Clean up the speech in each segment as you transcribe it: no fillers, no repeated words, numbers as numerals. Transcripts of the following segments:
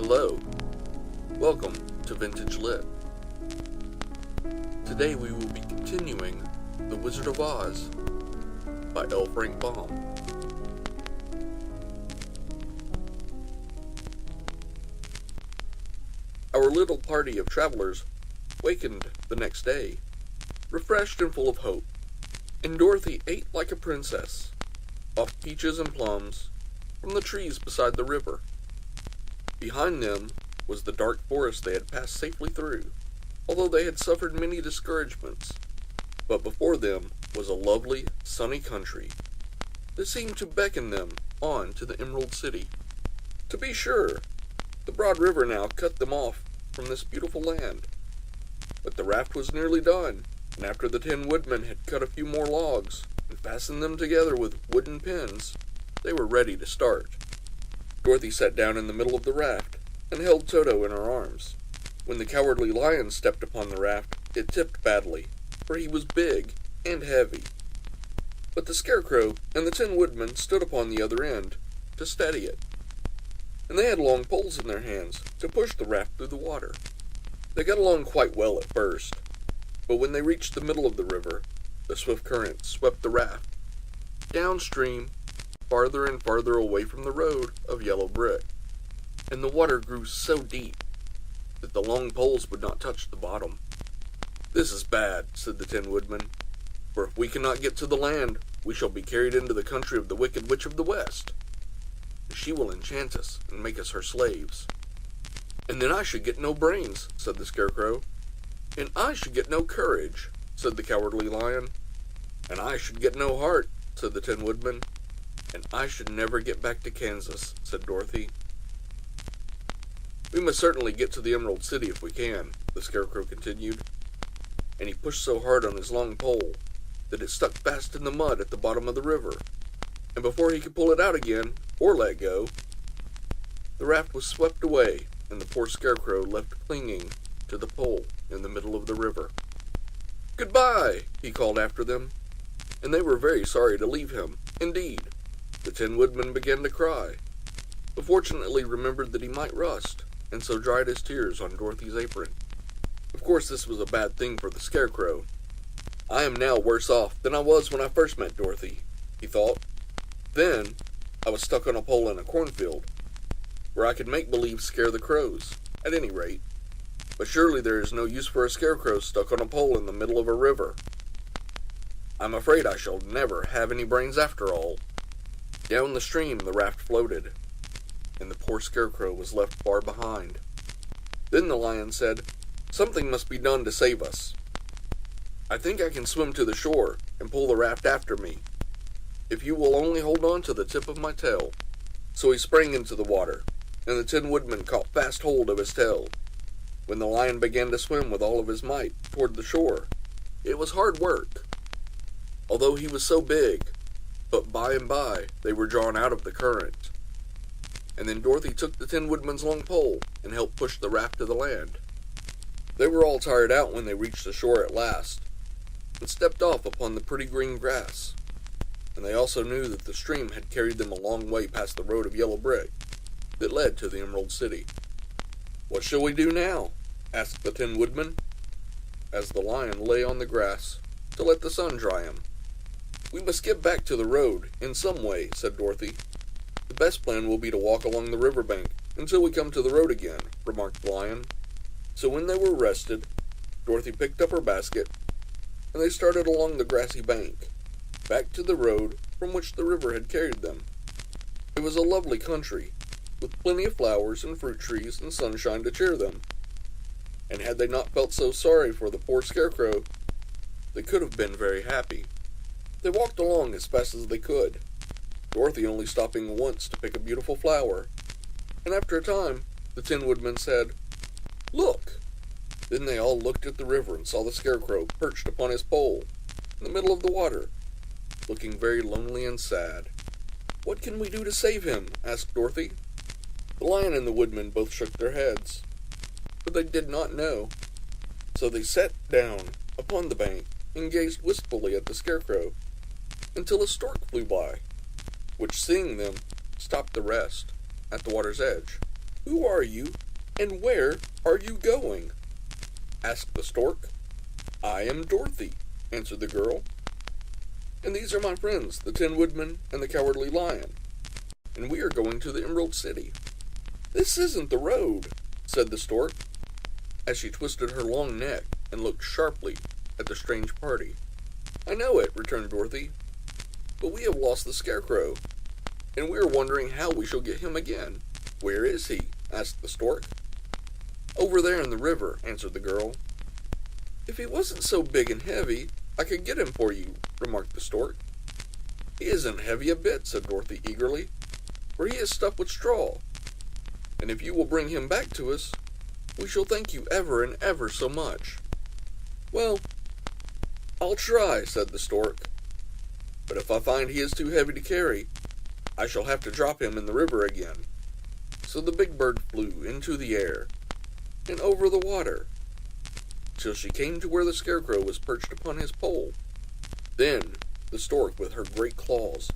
Hello, welcome to Vintage Lit. Today we will be continuing The Wizard of Oz by L. Frank Baum. Our little party of travelers wakened the next day, refreshed and full of hope, and Dorothy ate like a princess, off peaches and plums from the trees beside the river. Behind them was the dark forest they had passed safely through, although they had suffered many discouragements. But before them was a lovely, sunny country that seemed to beckon them on to the Emerald City. To be sure, the broad river now cut them off from this beautiful land. But the raft was nearly done, and after the Tin Woodman had cut a few more logs and fastened them together with wooden pins, they were ready to start. Dorothy sat down in the middle of the raft and held Toto in her arms. When the Cowardly Lion stepped upon the raft, it tipped badly, for he was big and heavy. But the Scarecrow and the Tin Woodman stood upon the other end to steady it, and they had long poles in their hands to push the raft through the water. They got along quite well at first, but when they reached the middle of the river, the swift current swept the raft downstream, farther and farther away from the road of yellow brick, and the water grew so deep that the long poles would not touch the bottom. "This is bad," said the Tin Woodman, "for if we cannot get to the land, we shall be carried into the country of the Wicked Witch of the West. She will enchant us and make us her slaves." "And then I should get no brains," said the Scarecrow. "And I should get no courage," said the Cowardly Lion. "And I should get no heart," said the Tin Woodman. "And I should never get back to Kansas," said Dorothy. "We must certainly get to the Emerald City if we can," the Scarecrow continued, and he pushed so hard on his long pole that it stuck fast in the mud at the bottom of the river, and before he could pull it out again, or let go, the raft was swept away, and the poor Scarecrow left clinging to the pole in the middle of the river. "Goodbye," he called after them, and they were very sorry to leave him. Indeed, the Tin Woodman began to cry, but fortunately remembered that he might rust, and so dried his tears on Dorothy's apron. Of course this was a bad thing for the Scarecrow. "I am now worse off than I was when I first met Dorothy," he thought. "Then I was stuck on a pole in a cornfield, where I could make believe scare the crows, at any rate. But surely there is no use for a Scarecrow stuck on a pole in the middle of a river. I'm afraid I shall never have any brains after all." Down the stream the raft floated, and the poor Scarecrow was left far behind. Then the Lion said, "Something must be done to save us. I think I can swim to the shore and pull the raft after me, if you will only hold on to the tip of my tail." So he sprang into the water, and the Tin Woodman caught fast hold of his tail. When the Lion began to swim with all of his might toward the shore, it was hard work, although he was so big, but by and by they were drawn out of the current. And then Dorothy took the Tin Woodman's long pole and helped push the raft to the land. They were all tired out when they reached the shore at last, and stepped off upon the pretty green grass, and they also knew that the stream had carried them a long way past the road of yellow brick that led to the Emerald City. "What shall we do now?" asked the Tin Woodman, as the Lion lay on the grass to let the sun dry him. "We must get back to the road in some way," said Dorothy. "The best plan will be to walk along the river bank until we come to the road again," remarked the Lion. So when they were rested, Dorothy picked up her basket, and they started along the grassy bank, back to the road from which the river had carried them. It was a lovely country, with plenty of flowers and fruit trees and sunshine to cheer them. And had they not felt so sorry for the poor Scarecrow, they could have been very happy. They walked along as fast as they could, Dorothy only stopping once to pick a beautiful flower, and after a time, the Tin Woodman said, "Look!" Then they all looked at the river and saw the Scarecrow perched upon his pole, in the middle of the water, looking very lonely and sad. "What can we do to save him?" asked Dorothy. The Lion and the Woodman both shook their heads, but they did not know. So they sat down upon the bank and gazed wistfully at the Scarecrow, until a stork flew by, which, seeing them, stopped the rest at the water's edge. "Who are you, and where are you going?" asked the stork. "I am Dorothy," answered the girl. "And these are my friends, the Tin Woodman and the Cowardly Lion, and we are going to the Emerald City." "This isn't the road," said the stork, as she twisted her long neck and looked sharply at the strange party. "I know it," returned Dorothy, "but we have lost the Scarecrow, and we are wondering how we shall get him again." "Where is he?" asked the stork. "Over there in the river," answered the girl. "If he wasn't so big and heavy, I could get him for you," remarked the stork. "He isn't heavy a bit," said Dorothy eagerly, "for he is stuffed with straw. And if you will bring him back to us, we shall thank you ever and ever so much." "Well, I'll try," said the stork. "But if I find he is too heavy to carry, I shall have to drop him in the river again." So the big bird flew into the air and over the water till she came to where the Scarecrow was perched upon his pole. Then the stork, with her great claws,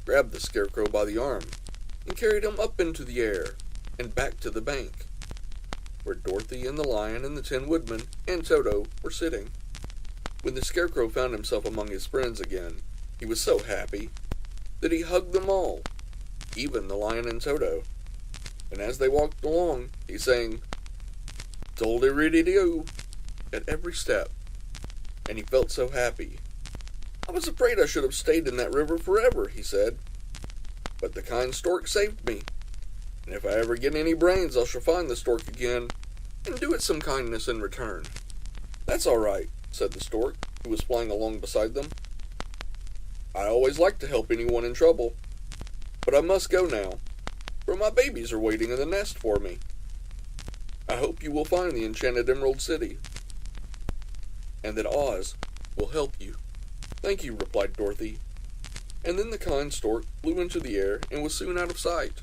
grabbed the Scarecrow by the arm and carried him up into the air and back to the bank, where Dorothy and the Lion and the Tin Woodman and Toto were sitting. When the Scarecrow found himself among his friends again, he was so happy that he hugged them all, even the Lion and Toto. And as they walked along, he sang "Toldy-riddy-doo" at every step, and he felt so happy. "I was afraid I should have stayed in that river forever," he said, "but the kind stork saved me, and if I ever get any brains, I shall find the stork again and do it some kindness in return." "That's all right," said the stork, who was flying along beside them. "I always like to help anyone in trouble, but I must go now, for my babies are waiting in the nest for me. I hope you will find the enchanted Emerald City, and that Oz will help you." "Thank you," replied Dorothy. And then the kind stork flew into the air and was soon out of sight.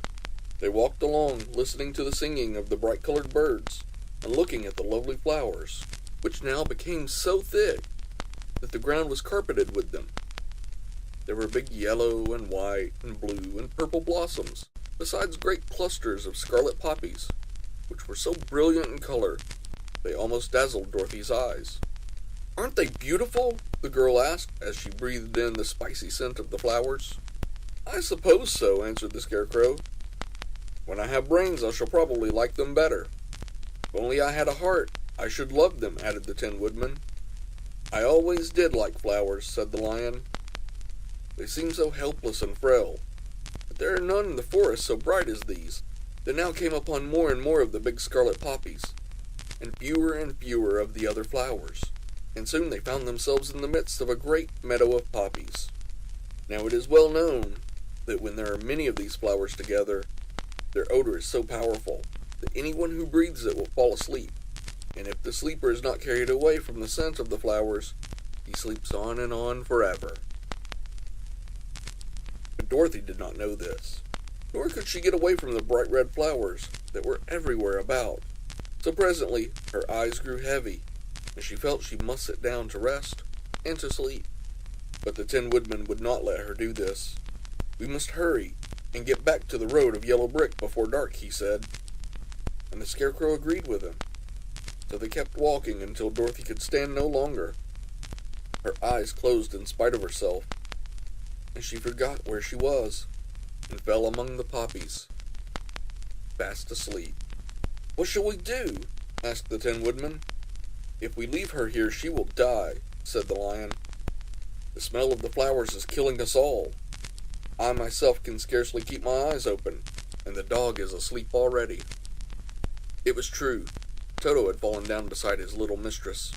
They walked along, listening to the singing of the bright-colored birds and looking at the lovely flowers, which now became so thick that the ground was carpeted with them. There were big yellow and white and blue and purple blossoms, besides great clusters of scarlet poppies, which were so brilliant in color they almost dazzled Dorothy's eyes. "Aren't they beautiful?" the girl asked as she breathed in the spicy scent of the flowers. "I suppose so," answered the Scarecrow. "When I have brains, I shall probably like them better. If only I had a heart, I should love them," added the Tin Woodman. "I always did like flowers," said the Lion. "They seem so helpless and frail, but there are none in the forest so bright as these." They now came upon more and more of the big scarlet poppies, and fewer of the other flowers, and soon they found themselves in the midst of a great meadow of poppies. Now it is well known that when there are many of these flowers together, their odor is so powerful that anyone who breathes it will fall asleep, and if the sleeper is not carried away from the scent of the flowers, he sleeps on and on forever. But Dorothy did not know this, nor could she get away from the bright red flowers that were everywhere about. So presently her eyes grew heavy, and she felt she must sit down to rest and to sleep. But the Tin Woodman would not let her do this. "We must hurry and get back to the road of yellow brick before dark," he said. And the Scarecrow agreed with him. So they kept walking until Dorothy could stand no longer. Her eyes closed in spite of herself, and she forgot where she was, and fell among the poppies, fast asleep. "What shall we do?" asked the Tin Woodman. "If we leave her here, she will die," said the Lion. "The smell of the flowers is killing us all. I myself can scarcely keep my eyes open, and the dog is asleep already." It was true. Toto had fallen down beside his little mistress.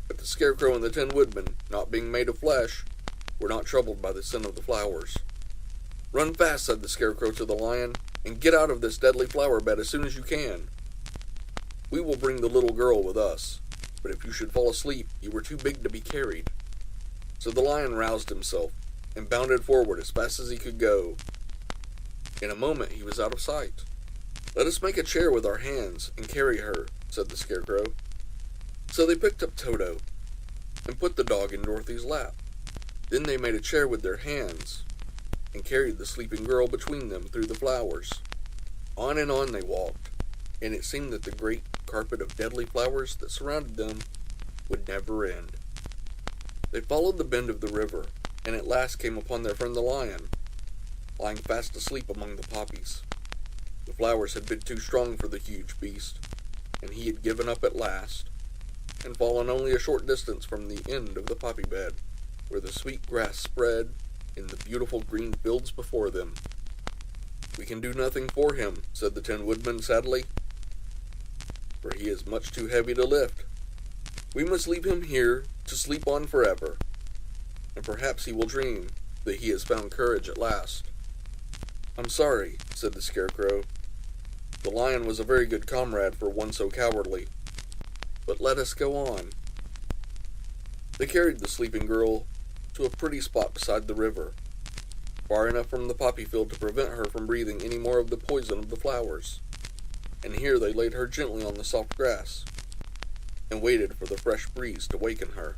But the Scarecrow and the Tin Woodman, not being made of flesh, were not troubled by the scent of the flowers. "Run fast," said the Scarecrow to the Lion, "and get out of this deadly flower bed as soon as you can. We will bring the little girl with us, but if you should fall asleep, you are too big to be carried." So the Lion roused himself and bounded forward as fast as he could go. In a moment he was out of sight. "Let us make a chair with our hands and carry her," said the Scarecrow. So they picked up Toto and put the dog in Dorothy's lap. Then they made a chair with their hands and carried the sleeping girl between them through the flowers. On and on they walked, and it seemed that the great carpet of deadly flowers that surrounded them would never end. They followed the bend of the river, and at last came upon their friend the lion, lying fast asleep among the poppies. The flowers had been too strong for the huge beast, and he had given up at last, and fallen only a short distance from the end of the poppy bed, where the sweet grass spread in the beautiful green fields before them. "We can do nothing for him," said the Tin Woodman sadly, "for he is much too heavy to lift. We must leave him here to sleep on forever, and perhaps he will dream that he has found courage at last." "I'm sorry," said the Scarecrow. "The lion was a very good comrade for one so cowardly. But let us go on." They carried the sleeping girl to a pretty spot beside the river, far enough from the poppy field to prevent her from breathing any more of the poison of the flowers, and here they laid her gently on the soft grass, and waited for the fresh breeze to waken her.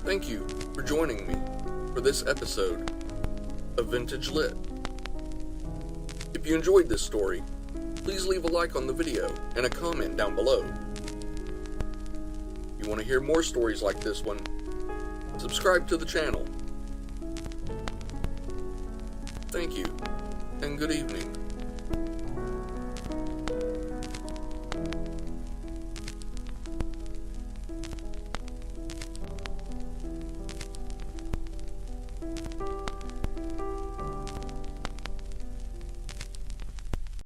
Thank you for joining me for this episode of Vintage Lit. If you enjoyed this story, please leave a like on the video and a comment down below. If you want to hear more stories like this one, subscribe to the channel. Thank you, and good evening.